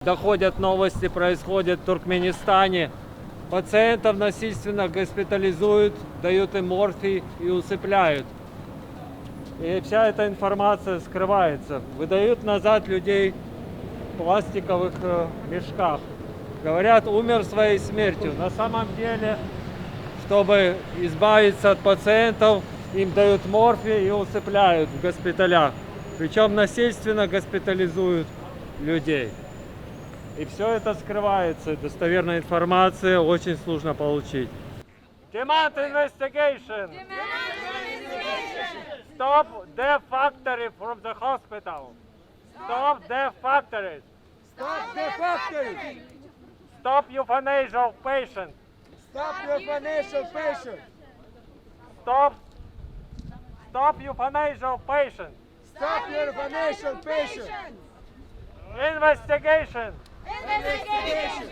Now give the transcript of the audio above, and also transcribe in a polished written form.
Доходят новости, происходят в Туркменистане. Пациентов насильственно госпитализуют, дают им морфий и усыпляют. И вся эта информация скрывается. Выдают назад людей в пластиковых мешках. Говорят, умер своей смертью. На самом деле, чтобы избавиться от пациентов, им дают морфий и усыпляют в госпиталях. Причем насильственно госпитализуют людей. И все это скрывается. Достоверная информация очень сложно получить. Demand investigation! Stop death factory from the hospital! Stop death factories! Stop the factory! Stop euthanasia of patients! Stop euthanasia of patients! Stop euthanasia of patients! Stop euthanasia of patients! Investigation! Investigation!